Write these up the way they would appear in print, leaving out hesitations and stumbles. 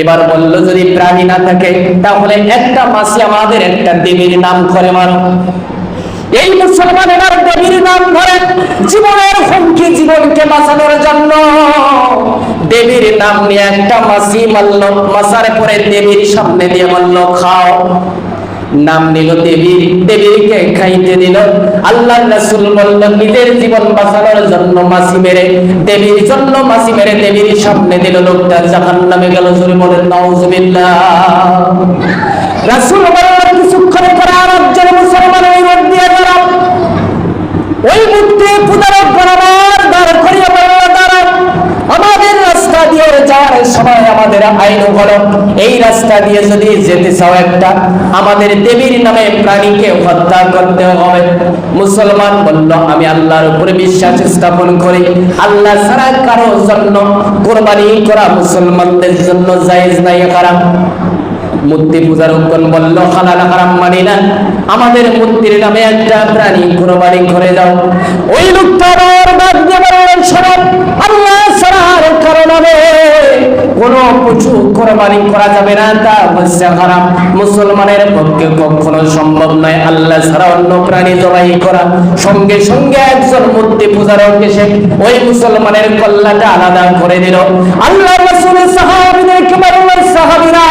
এবার বলল যদি প্রাণী না থাকে তাহলে একটা মাসি আমাদের একটা দেবীর নাম করে মানো। এই মুসলমান এবার দেবীর নাম ধরে জীবনের হুমকি, জীবনকে বাঁচানোর জন্য দেবীর নাম নিয়ে একটা মাসি মারল। মাসার পরে দেবীর সামনে দিয়ে বলল খাও। নাম নিল দেবীর, দেবীকে খাইতে দিল। আল্লাহর রাসূল বলল নিজের জীবন বাঁচানোর জন্য মাসি মেরে, দেবীর জন্য মাসি মেরে দেবীর সামনে দিল। লোকটা জাহান্নামে গেল। জোরে বলেন নাউজুবিল্লাহ। রাসূল বললেন কিছুক্ষণ পরে আরেকজন মুসলমান ওই রোড দিয়ে দাঁড়াও, ওই মূর্তি পূজারক বরাবর দাঁড় করিয়ে বলল দাঁড়াও, আমাদের রাস্তা দিয়ে যাওয়ার সময় আমাদের আইন হলো এই রাস্তা দিয়ে যদি যেতে চাও একটা আমাদের দেবীর নামে প্রাণীকে হত্যা করতে হবে। মুসলমান বলল আমি আল্লাহর উপরে বিশ্বাস স্থাপন করি, আল্লাহ ছাড়া কারো জন্য কুরবানি করা মুসলমানদের জন্য জায়েজ নাই, হারাম। মূর্তি পূজার হুকুম বলল হালাল হারাম মানি না, আমাদের মূর্তির নামে একটা প্রাণী কুরবানি করে দাও। ওই লোকটা বারবার দিয়ে বললেন শোনো, আল্লাহ ছাড়া আর কারো নামে কোন পশু কুরবানি করা যাবে না, তা বলছে হারাম। মুসলমানের পক্ষে কখনো সম্ভব নয় আল্লাহ ছাড়া অন্য প্রাণী জবাই করা। সঙ্গে সঙ্গে একজন মূর্তি পূজারক এসে ওই মুসলমানের কল্লাটা আলাদা করে দিল। আল্লাহর রাসূলের সাহাবীদেরকে বললেন সাহাবীরা,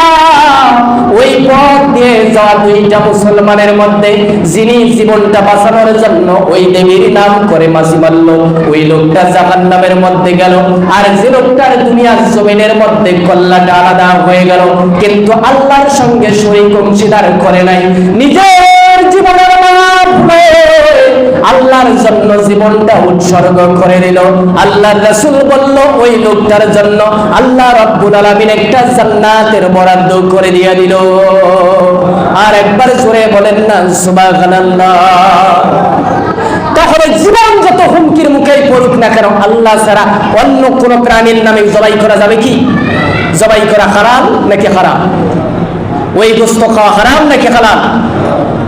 ওই পথ দিয়ে যাওয়া দুইটা মুসলমানের মধ্যে যিনি জীবনটা বাঁচানোর জন্য ওই দেবীর নাম করে মাসি মারল, ওই লোকটা জাহান্নামের মধ্যে গেল। আর যে লোকটার দুনিয়ার জমিনের মধ্যে কল্লাটা আলাদা হয়ে গেল কিন্তু আল্লাহর সঙ্গে শরীক অংশীদার করে নাই, নিজের জীবনের আল্লাহর জন্য জীবনটা উৎসর্গ করে দিল। আল্লাহর রাসূল বলল ওই লোকটার জন্য আল্লাহ রাব্বুল আলামিন একটা জান্নাতের বরাদ্দ করে দিয়ে দিল। আর একবার জোরে বলেন না সুবহানাল্লাহ। তাহলে জীবন যত হুমকির মুখেই পড়ুক না কেন আল্লাহ ছাড়া অন্য কোন প্রাণীর নামে জবাই করা যাবে কি? জবাই করা হারাম নাকি হারাম? ওই গোশত খাওয়া হারাম নাকি হালাল?